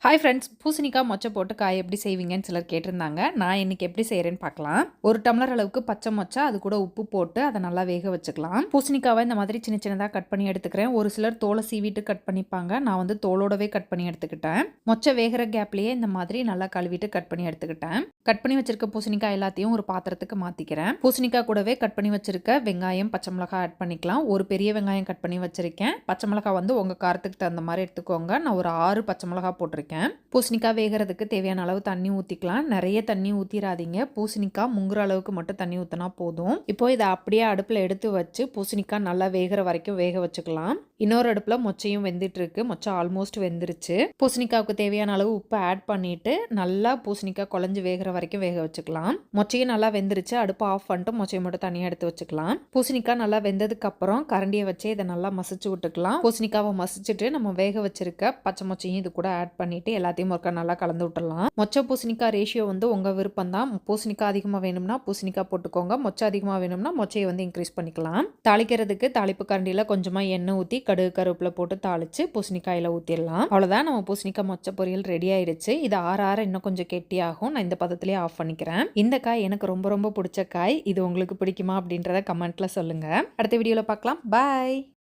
Hi friends, பூசணிக்காய் மொச்சை போட்டு காய் எப்படி செய்வீங்கன்னு சிலர் கேட்டிருந்தாங்க. நான் இன்றைக்கி எப்படி செய்கிறேன்னு பார்க்கலாம். ஒரு டம்ளர் அளவுக்கு பச்சை மொச்சை, அது கூட உப்பு போட்டு அதை நல்லா வேக வச்சுக்கலாம். பூசணிக்காவை இந்த மாதிரி சின்ன சின்னதாக கட் பண்ணி எடுத்துக்கிறேன். ஒரு சிலர் தோலை சீவிட்டு கட் பண்ணிப்பாங்க. நான் வந்து தோலோடவே கட் பண்ணி எடுத்துக்கிட்டேன். மொச்சை வேகிற கேப்லேயே இந்த மாதிரி நல்லா கழுவிட்டு கட் பண்ணி எடுத்துக்கிட்டேன். கட் பண்ணி வச்சிருக்க பூசணிக்காய் எல்லாத்தையும் ஒரு பாத்திரத்துக்கு மாற்றிக்கிறேன். பூசணிக்காய் கூடவே கட் பண்ணி வச்சிருக்க வெங்காயம், பச்சை மிளகாய் ஆட் பண்ணிக்கலாம். ஒரு பெரிய வெங்காயம் கட் பண்ணி வச்சிருக்கேன். பச்சை மிளகாய் வந்து உங்கள் காரத்துக்கு தகுந்த மாதிரி எடுத்துக்கோங்க. நான் ஒரு 6 பச்சை மிளகாய் போட்டிருக்கேன். பூசணிக்காய் வேகிறதுக்கு தேவையான அளவு தண்ணி ஊற்றிக்கலாம். நிறைய தண்ணி ஊற்றிடாதீங்க. பூசணிக்காய் முங்குற அளவுக்கு மட்டும் தண்ணி ஊற்றினா போதும். இப்போ இதை அப்படியே அடுப்பில் எடுத்து வச்சு பூசணிக்காய் நல்லா வேகிற வரைக்கும் வேக வச்சுக்கலாம். இன்னொரு அடுப்பில் மொச்சையும் வெந்துட்டு இருக்கு. மொச்சை ஆல்மோஸ்ட் வெந்துருச்சு. பூசணிக்காவுக்கு தேவையான அளவு உப்பு ஆட் பண்ணிட்டு நல்லா பூசணிக்காய் குழஞ்சு வேகிற வரைக்கும் வேக வச்சுக்கலாம். மொச்சையும் நல்லா வெந்துருச்சு. அடுப்பு ஆஃப் பண்ணிட்டு மொச்சையை மட்டும் தனியாக எடுத்து வச்சுக்கலாம். பூசணிக்காய் நல்லா வெந்ததுக்கு அப்புறம் கரண்டியை வச்சு இதை நல்லா மசிச்சு விட்டுக்கலாம். பூசணிக்காவை மசிச்சுட்டு நம்ம வேக வச்சிருக்க பச்சை மொச்சையும் இது கூட ஆட் பண்ணிட்டு எல்லாத்தையும் ஒருக்கா நல்லா கலந்து விட்டுடலாம். மொச்சை பூசணிக்காய் ரேஷியோ வந்து உங்கள் விருப்பம் தான். பூசணிக்காய் அதிகமாக வேணும்னா பூசணிக்காய் போட்டுக்கோங்க. மொச்சை அதிகமாக வேணும்னா மொச்சையை வந்து இன்க்ரீஸ் பண்ணிக்கலாம். தாளிக்கிறதுக்கு தாளிப்பு கரண்டியில் கொஞ்சமாக எண்ணெய் ஊற்றி கடுகு கருவேப்பிலை போட்டு தாளித்து பூசணிக்காயில் ஊற்றிடலாம். அவ்வளோதான், நம்ம பூசணிக்காய் மொச்சை பொரியல் ரெடி ஆயிடுச்சு. இது ஆற இன்னும் கொஞ்சம் கெட்டியாகும். நான் இந்த பதத்திலே ஆஃப் பண்ணிக்கிறேன். இந்த காய் எனக்கு ரொம்ப ரொம்ப பிடிச்ச காய். இது உங்களுக்கு பிடிக்குமா அப்படின்றத கமெண்ட்டில் சொல்லுங்கள். அடுத்த வீடியோவில் பார்க்கலாம். பாய்.